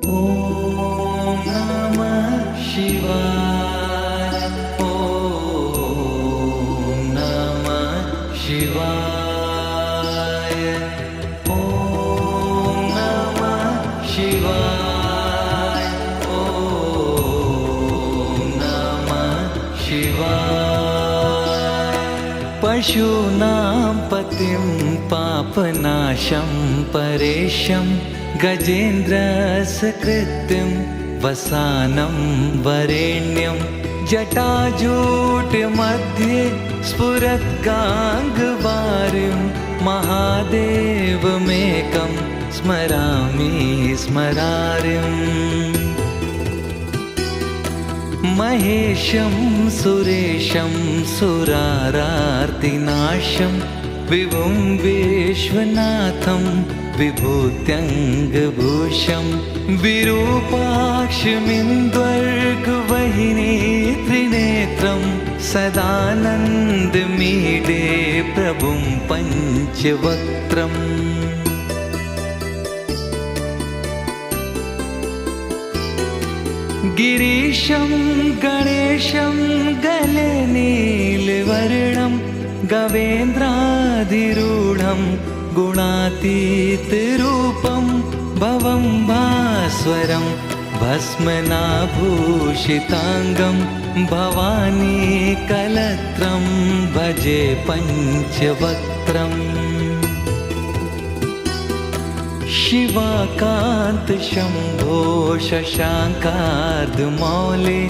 ॐ नमः शिवाय। ॐ नमः शिवाय। ॐ नमः शिवाय। ॐ नमः शिवाय। पशूनां पतिं पापनाशं परेशं गजेन्द्रसकृत्यं वसानं वरेण्यं जटाजूटमध्ये स्फुरत्गाङ्गवारिं महादेवमेकं स्मरामि स्मरारिम्। महेशं सुरेशं सुरारार्तिनाशं विभुं विश्वनाथं विभूत्यङ्गभूषं विरूपाक्षमिन्द्वर्गवहिनी त्रिनेत्रं सदानन्दमीडे प्रभुं पञ्चवक्त्रम्। गिरीशं गणेशं गले नीलवर्णं गवेन्द्राधिरूढं गुणातीतरूपं भवं भास्वरं भस्मनाभूषिताङ्गं भवानी कलत्रं भजे पञ्चवक्त्रम्। शिवाकान्त शम्भो शशाङ्कार्धमौले